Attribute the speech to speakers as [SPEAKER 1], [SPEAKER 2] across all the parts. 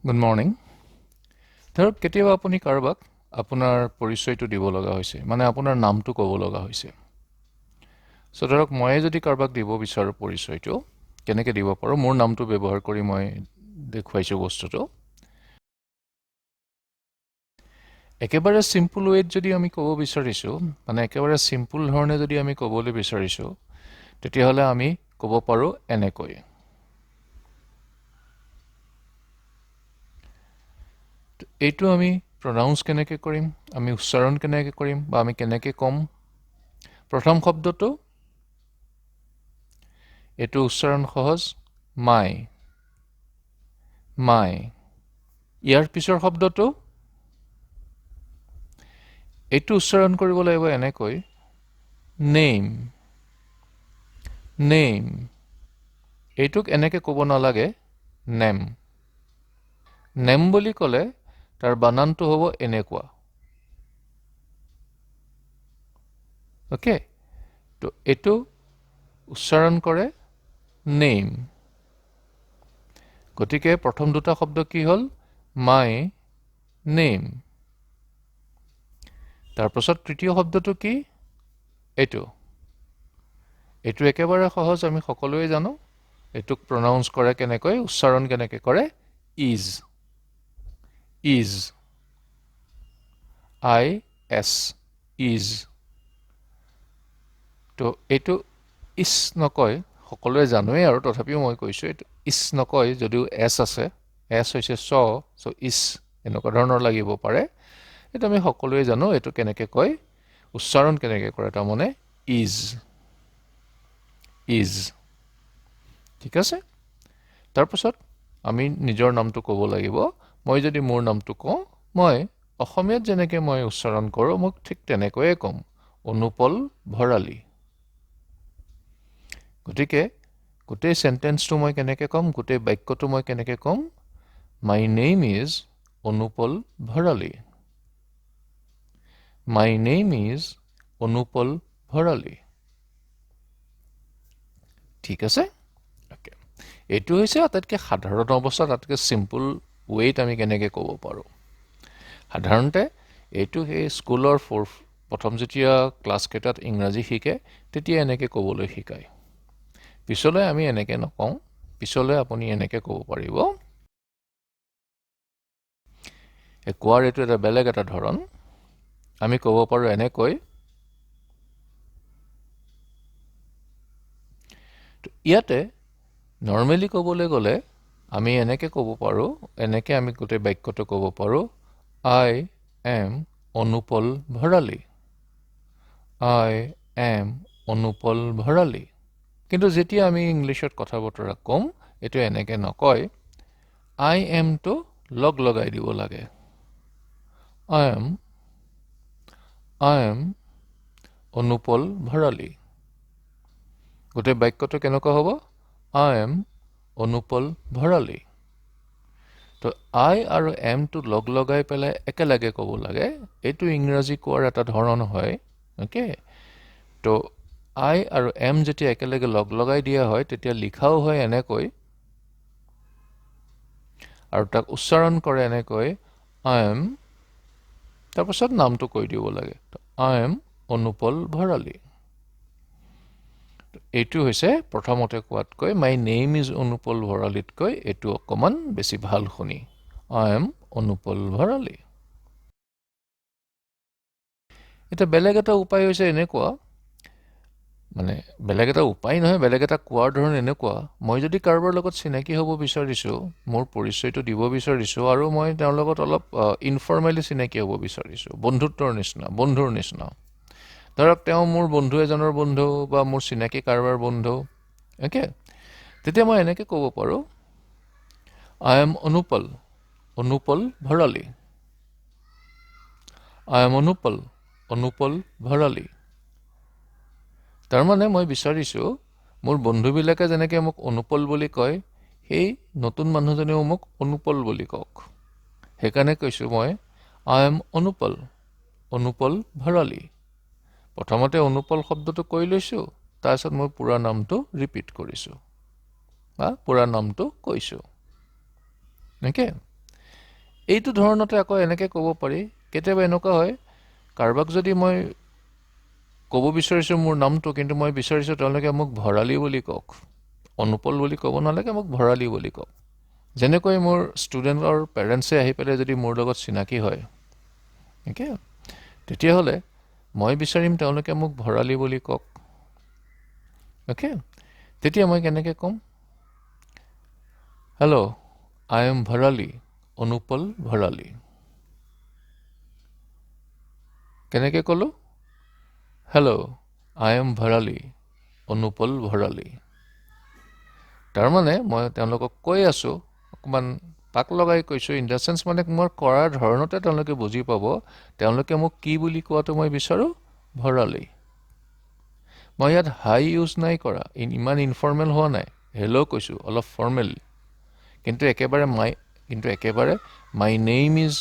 [SPEAKER 1] Good morning ধৰক কেতিয়াবা আপুনি কাৰোবাক আপোনাৰ পৰিচয়টো দিব লগা হৈছে মানে আপোনাৰ নামটো ক'ব লগা হৈছে চ' ধৰক ময়ে যদি কাৰোবাক দিব বিচাৰোঁ পৰিচয়টো কেনেকৈ দিব পাৰোঁ মোৰ নামটো ব্যৱহাৰ কৰি মই দেখুৱাইছোঁ বস্তুটো একেবাৰে চিম্পুল ৱেত যদি আমি ক'ব বিচাৰিছোঁ মানে একেবাৰে চিম্পুল ধৰণে যদি আমি ক'বলৈ বিচাৰিছোঁ তেতিয়াহ'লে আমি ক'ব পাৰোঁ এনেকৈ এইটো আমি প্ৰনাউন্স কেনেকৈ কৰিম আমি উচ্চাৰণ কেনেকৈ কৰিম বা আমি কেনেকৈ ক'ম প্ৰথম শব্দটো এইটো উচ্চাৰণ সহজ মাই মাই ইয়াৰ পিছৰ শব্দটো এইটো উচ্চাৰণ কৰিব লাগিব এনেকৈ নেম নেম এইটোক এনেকৈ ক'ব নালাগে নেম নেম বুলি ক'লে তাৰ বানানটো হ'ব এনেকুৱা ওকে তো এইটো উচ্চাৰণ কৰে নেম গতিকে প্ৰথম দুটা শব্দ কি হ'ল মাই নেম তাৰপাছত তৃতীয় শব্দটো কি এইটো এইটো একেবাৰে সহজ আমি সকলোৱে জানো এইটোক প্ৰনাউন্স কৰে কেনেকৈ উচ্চাৰণ কেনেকৈ কৰে is is I S is তো এইটো ইছ নকয় সকলোৱে জানোৱেই আৰু তথাপিও মই কৈছোঁ এইটো ইছ নকয় যদিও এছ আছে এছ হৈছে চ' ইছ এনেকুৱা ধৰণৰ লাগিব পাৰে এইটো আমি সকলোৱে জানো এইটো কেনেকৈ কয় উচ্চাৰণ কেনেকৈ কৰে তাৰমানে ইজ ইজ ঠিক আছে তাৰপাছত আমি নিজৰ নামটো ক'ব লাগিব মই যদি মোৰ নামটো কওঁ মই অসমীয়াত যেনেকৈ মই উচ্চাৰণ কৰোঁ মোক ঠিক তেনেকৈয়ে ক'ম অনুপল ভৰালী গতিকে গোটেই চেণ্টেন্সটো মই কেনেকৈ ক'ম গোটেই বাক্যটো মই কেনেকৈ ক'ম my name is Anupal Bharali my name is Anupal Bharali ঠিক আছে অ'কে এইটো হৈছে আটাইতকৈ সাধাৰণ অৱস্থাত আটাইতকৈ চিম্পুল ৱেত আমি কেনেকৈ ক'ব পাৰোঁ সাধাৰণতে এইটো সেই স্কুলৰ প্ৰথম যেতিয়া ক্লাছকেইটাত ইংৰাজী শিকে তেতিয়া এনেকৈ ক'বলৈ শিকায় পিছলৈ আমি এনেকৈ নকওঁ পিছলৈ আপুনি এনেকৈ ক'ব পাৰিব কোৱাৰ এইটো এটা বেলেগ এটা ধৰণ আমি ক'ব পাৰোঁ এনেকৈ ইয়াতে নৰ্মেলি ক'বলৈ গ'লে আমি এনেকৈ ক'ব পাৰোঁ এনেকৈ আমি গোটেই বাক্যটো ক'ব পাৰোঁ আই am Anupal Bharali I am Anupal Bharali কিন্তু যেতিয়া আমি ইংলিছত কথা বতৰা ক'ম এইটো এনেকৈ নকয় আই এমটো লগাই দিব লাগে আই এম অনুপল ভৰালী গোটেই বাক্যটো কেনেকুৱা হ'ব আই এম অনুপল ভৰালী তো আই আৰু এমটো লগাই পেলাই একেলগে ক'ব লাগে এইটো ইংৰাজী কোৱাৰ এটা ধৰণ হয় অ'কে তো আই আৰু এম যেতিয়া একেলগে লগাই দিয়া হয় তেতিয়া লিখাও হয় এনেকৈ আৰু তাক উচ্চাৰণ কৰে এনেকৈ আই এম তাৰপাছত নামটো কৈ দিব লাগে আই এম অনুপল ভৰালী এইটো হৈছে প্ৰথমতে কোৱাতকৈ মাই নেম ইজ অনুপল ভৰালীতকৈ এইটো অকণমান বেছি ভাল শুনি আই এম অনুপল ভৰালী এতিয়া বেলেগ এটা উপায় হৈছে এনেকুৱা মানে বেলেগ এটা উপায় নহয় বেলেগ এটা কোৱাৰ ধৰণ এনেকুৱা মই যদি কাৰোবাৰ লগত চিনাকি হ'ব বিচাৰিছোঁ মোৰ পৰিচয়টো দিব বিচাৰিছোঁ আৰু মই তেওঁৰ লগত অলপ ইনফৰ্মেলি চিনাকি হ'ব বিচাৰিছোঁ বন্ধুত্বৰ নিচিনা বন্ধুৰ নিচিনা ধৰক তেওঁ মোৰ বন্ধু এজনৰ বন্ধু বা মোৰ চিনাকি কাৰোবাৰ বন্ধু অ'কে তেতিয়া মই এনেকৈ ক'ব পাৰোঁ আই am Anupal Bharali I am Anupal Bharali তাৰমানে মই বিচাৰিছোঁ মোৰ বন্ধুবিলাকে যেনেকৈ মোক অনুপল বুলি কয় সেই নতুন মানুহজনেও মোক অনুপল বুলি কওক সেইকাৰণে কৈছোঁ মই আই এম অনুপল ভৰালী প্ৰথমতে অনুপল শব্দটো কৈ লৈছোঁ তাৰপিছত মই পুৰা নামটো ৰিপিট কৰিছোঁ বা পুৰা নামটো কৈছোঁ অ'কে এইটো ধৰণতে আকৌ এনেকৈ ক'ব পাৰি। কেতিয়াবা এনেকুৱা হয়, কাৰোবাক যদি মই ক'ব বিচাৰিছোঁ মোৰ নামটো, কিন্তু মই বিচাৰিছোঁ তেওঁলোকে মোক ভৰালী বুলি কওক, অনুপল বুলি ক'ব নালাগে, মোক ভৰালী বুলি কওক। যেনেকৈ মোৰ ষ্টুডেণ্টৰ পেৰেণ্টছে আহি পেলাই যদি মোৰ লগত চিনাকি হয়, অ'কে, তেতিয়াহ'লে মই বিচাৰিম তেওঁলোকে মোক ভৰালী বুলি কওক। অ'কে, তেতিয়া মই কেনেকৈ ক'ম? Hello', I am Bharali, Anupal Bharali. কেনেকৈ ক'লোঁ? Hello', I am Bharali, Anupal Bharali. তাৰমানে মই তেওঁলোকক কৈ আছোঁ, অকণমান পাক লগাই কৈছোঁ, ইন দ্য চেন্স মানে মই কৰাৰ ধৰণতে তেওঁলোকে বুজি পাব তেওঁলোকে মোক কি বুলি কোৱাটো মই বিচাৰোঁ, ভৰালী। মই ইয়াত হাই ইউজ নাই কৰা, ইমান ইনফৰ্মেল হোৱা নাই, হেল্ল' কৈছোঁ, অলপ ফৰ্মেল। কিন্তু একেবাৰে মাই নেইম ইজ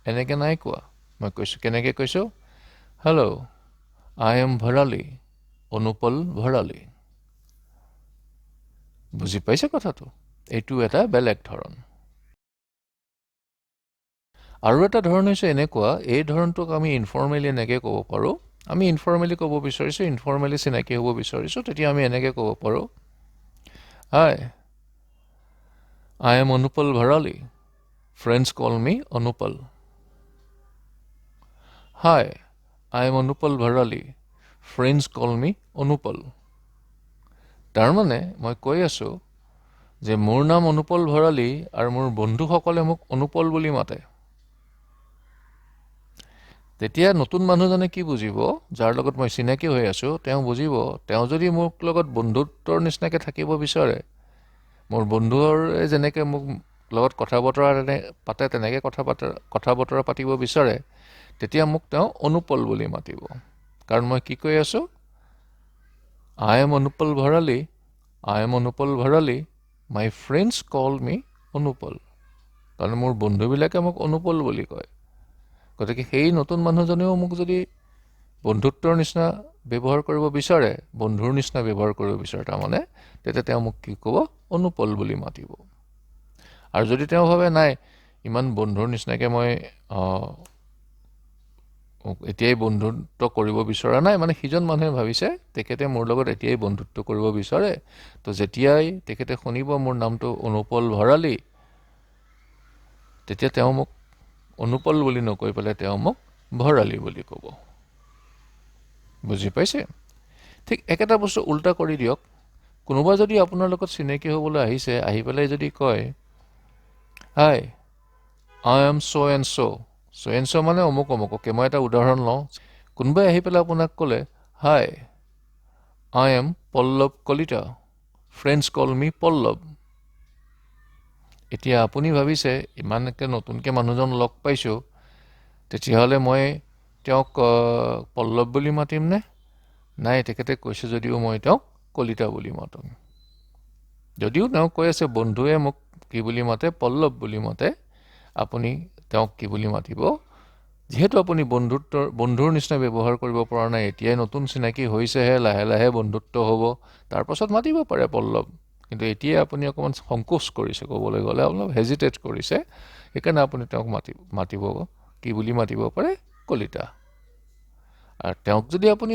[SPEAKER 1] এনেকৈ নাই কোৱা। মই কৈছোঁ, কেনেকৈ কৈছোঁ? Hello', I am Bharali, Anupal Bharali. বুজি পাইছে কথাটো? এইটো এটা বেলেগ ধৰণ। আৰু এটা ধৰণ হৈছে এনেকুৱা, এই ধৰণটোক আমি ইনফৰ্মেলি এনেকৈ ক'ব পাৰোঁ। আমি ইনফৰ্মেলি ক'ব বিচাৰিছোঁ, ইনফৰ্মেলি চিনাকি হ'ব বিচাৰিছোঁ, তেতিয়া আমি এনেকৈ ক'ব পাৰোঁ, hi, I am Anupal Bharali, friends call me Anupal. Hi, I am Anupal Bharali, friends call me Anupal. তাৰমানে মই কৈ আছোঁ যে মোৰ নাম অনুপল ভৰালী আৰু মোৰ বন্ধুসকলে মোক অনুপল বুলি মাতে। তেতিয়া নতুন মানুহজনে কি বুজিব, যাৰ লগত মই চিনাকি হৈ আছোঁ, তেওঁ বুজিব, তেওঁ যদি মোক লগত বন্ধুত্বৰ নিচিনাকৈ থাকিব বিচাৰে, মোৰ বন্ধুৰে যেনেকৈ মোক লগত কথা বতৰা পাতে তেনেকৈ কথা বতৰা পাতিব বিচাৰে, তেতিয়া মোক তেওঁ অনুপল বুলি মাতিব। কাৰণ মই কি কৈ আছোঁ? I am Anupal Bharali, I am Anupal Bharali, my friends call me Anupal. কাৰণ মোৰ বন্ধুবিলাকে মোক অনুপল বুলি কয়। গতিকে সেই নতুন মানুহজনেও মোক যদি বন্ধুত্বৰ নিচিনা ব্যৱহাৰ কৰিব বিচাৰে, বন্ধুৰ নিচিনা ব্যৱহাৰ কৰিব বিচাৰে, তাৰমানে তেতিয়া তেওঁ মোক কি ক'ব? অনুপল বুলি মাতিব। আৰু যদি তেওঁ ভাবে নাই, ইমান বন্ধুৰ নিচিনাকৈ মই এতিয়াই বন্ধুত্ব কৰিব বিচৰা নাই, মানে সিজন মানুহে ভাবিছে তেখেতে মোৰ লগত এতিয়াই বন্ধুত্ব কৰিব বিচাৰে, তো যেতিয়াই তেখেতে শুনিব মোৰ নামটো অনুপল ভৰালী, তেতিয়া তেওঁ মোক অনুপল বুলি নকৈ পেলাই তেওঁ মোক ভৰালী বুলি ক'ব। বুজি পাইছে? ঠিক একেটা বস্তু উল্টা কৰি দিয়ক। কোনোবা যদি আপোনাৰ লগত চিনাকি হ'বলৈ আহিছে, আহি পেলাই যদি কয়, হাই, আই এম ছ' এণ্ড ছ' মানে অমুক অমুক। অ'কে, মই এটা উদাহৰণ লওঁ। কোনোবাই আহি পেলাই আপোনাক ক'লে, hi, I am Pallav Kalita, friends call me Pallav. এতিয়া আপুনি ভাবিছে, ইমানকৈ নতুনকৈ মানুহজন লগ পাইছোঁ, তেতিয়াহ'লে মই তেওঁক পল্লৱ বুলি মাতিমনে? নাই, তেখেতে কৈছে যদিও মই তেওঁক কলিতা বুলি মাতোঁ। যদিও তেওঁ কৈ আছে বন্ধুৱে মোক কি বুলি মাতে? পল্লৱ বুলি মাতে। আপুনি তেওঁক কি বুলি মাতিব? যিহেতু আপুনি বন্ধুৰ নিচিনা ব্যৱহাৰ কৰিব পৰা নাই, এতিয়াই নতুন চিনাকি হৈছেহে, লাহে লাহে বন্ধুত্ব হ'ব, তাৰপাছত মাতিব পাৰে পল্লৱ। কিন্তু এতিয়াই আপুনি অকণমান সংকোচ কৰিছে, ক'বলৈ গ'লে অলপ হেজিটেট কৰিছে, সেইকাৰণে আপুনি তেওঁক মাতিব কি বুলি মাতিব পাৰে? কলিতা। আৰু তেওঁক যদি আপুনি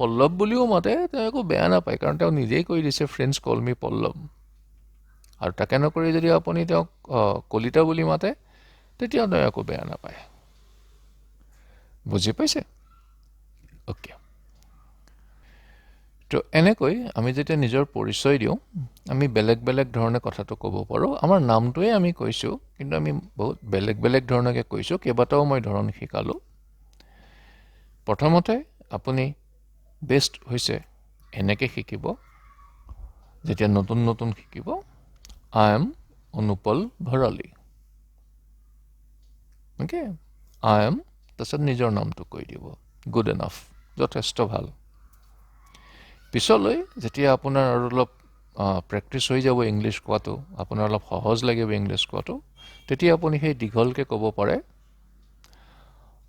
[SPEAKER 1] পল্লৱ বুলিও মাতে, তেওঁ একো বেয়া নাপায়, কাৰণ তেওঁ নিজেই কৈ দিছে ফ্ৰেণ্ডছ কল মি পল্লৱ। আৰু তাকে নকৰি যদি আপুনি তেওঁক কলিতা বুলি মাতে, তেতিয়া তেওঁ একো বেয়া নাপায়। বুজি পাইছে? অ'কে। তো এনেকৈ আমি যেতিয়া নিজৰ পৰিচয় দিওঁ, আমি বেলেগ বেলেগ ধৰণে কথাটো ক'ব পাৰোঁ। আমাৰ নামটোৱে আমি কৈছোঁ, কিন্তু আমি বহুত বেলেগ বেলেগ ধৰণকৈ কৈছোঁ। কেইবাটাও মই ধৰণ শিকালোঁ। প্ৰথমতে আপুনি বেষ্ট হৈছে এনেকৈ শিকিব, যেতিয়া নতুন নতুন শিকিব, আই am Anupal Bharali. Okay, I am, তাৰপিছত নিজৰ নামটো কৈ দিব। গুড এনাফ, যথেষ্ট ভাল। পিছলৈ যেতিয়া আপোনাৰ আৰু অলপ প্ৰেক্টিছ হৈ যাব ইংলিছ কোৱাটো, আপোনাৰ অলপ সহজ লাগিব ইংলিছ কোৱাটো, তেতিয়া আপুনি সেই দীঘলকৈ ক'ব পাৰে,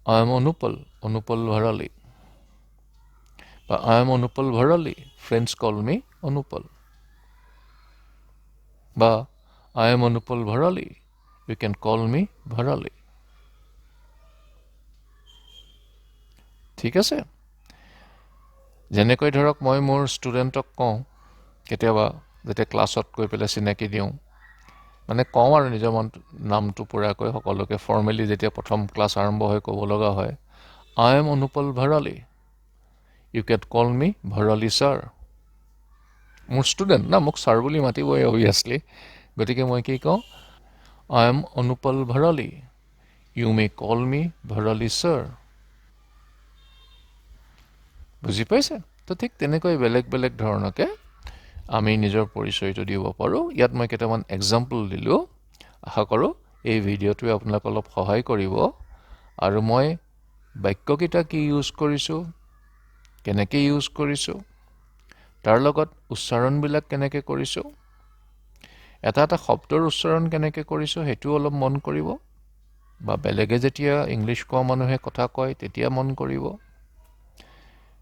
[SPEAKER 1] আই এম অনুপল ভৰালী, বা I am Anupal Bharali, friends call me Anupal, বা I am Anupal Bharali, You can call me Bharali. ঠিক আছে? যেনেকৈ ধৰক মই মোৰ ষ্টুডেণ্টক কওঁ কেতিয়াবা যেতিয়া ক্লাছত গৈ পেলাই চিনাকি দিওঁ মানে কওঁ আৰু নিজৰ নামটো পূৰাকৈ সকলোকে ফৰ্মেলি যেতিয়া প্ৰথম ক্লাছ আৰম্ভ হৈ ক'ব লগা হয় I am Anupal Bharali. You can call me Bharali sir. মোৰ ষ্টুডেণ্ট না মোক ছাৰ বুলি মাতিবই অভিয়াছলি গতিকে মই কি কওঁ I am Anupal Bharali. You may call me Bharali sir. বুজি পাইছে? তো ঠিক তেনেকৈ বেলেগ বেলেগ ধৰণকে আমি নিজৰ পৰিচয়টো দিব পাৰোঁ ইয়াত মই কেইটামান এক্সাম্পল দিলোঁ আশা কৰোঁ এই ভিডিঅ'টোৱে আপোনাক অলপ সহায় কৰিব আৰু মই বাক্যকেইটা কি ইউজ কৰিছোঁ কেনেকৈ ইউজ কৰিছোঁ তাৰ লগত উচ্চাৰণবিলাক কেনেকৈ কৰিছোঁ এটা এটা শব্দৰ উচ্চাৰণ কেনেকৈ কৰিছোঁ সেইটো অলপ মন কৰিব বা বেলেগে যেতিয়া ইংলিছ কোৱা মানুহে কথা কয় তেতিয়া মন কৰিব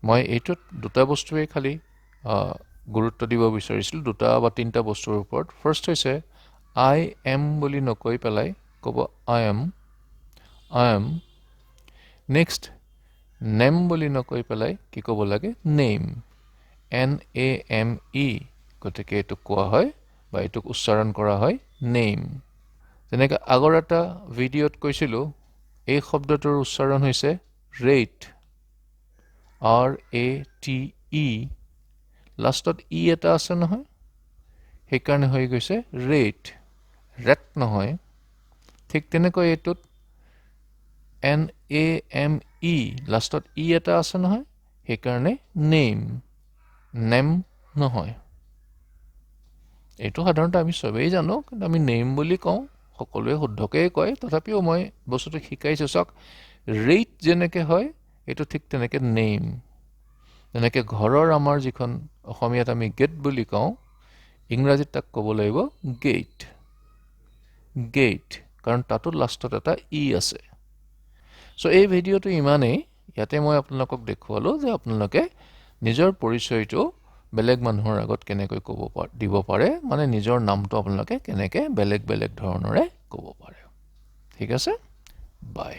[SPEAKER 1] মই এইটোত দুটা বস্তুৱেই খালি গুৰুত্ব দিব বিচাৰিছিলোঁ দুটা বা তিনিটা বস্তুৰ ওপৰত ফাৰ্ষ্ট হৈছে I am বুলি নকৈ পেলাই ক'ব I am নেক্সট নেম বুলি নকৈ পেলাই কি ক'ব লাগে নেম NAME গতিকে এইটোক কোৱা হয় বা এইটোক উচ্চাৰণ কৰা হয় নেম যেনেকৈ আগৰ এটা ভিডিঅ'ত কৈছিলোঁ এই শব্দটোৰ উচ্চাৰণ হৈছে ৰেট RATE লাষ্টত ই এটা আছে নহয় সেইকাৰণে হৈ গৈছে ৰেট নহয় ঠিক তেনেকৈ এইটোত NAME লাষ্টত ই এটা আছে নহয় সেইকাৰণে নেম নহয় এইটো সাধাৰণতে আমি চবেই জানো কিন্তু আমি নেম বুলি কওঁ সকলোৱে শুদ্ধকেই কয় তথাপিও মই বস্তুটো শিকাইছোঁ চাওক ৰেট যেনেকৈ হয় এইটো ঠিক তেনেকৈ নেম যেনেকৈ ঘৰৰ আমাৰ যিখন অসমীয়াত আমি গেট বুলি কওঁ ইংৰাজীত তাক ক'ব লাগিব গেট কাৰণ তাতো লাষ্টত এটা ই আছে চ' এই ভিডিঅ'টো ইমানেই ইয়াতে মই আপোনালোকক দেখুৱালোঁ যে আপোনালোকে নিজৰ পৰিচয়টো বেলেগ মানুহৰ আগত কেনেকৈ দিব পাৰে মানে নিজৰ নামটো আপোনালোকে কেনেকৈ বেলেগ বেলেগ ধৰণৰে ক'ব পাৰে ঠিক আছে বাই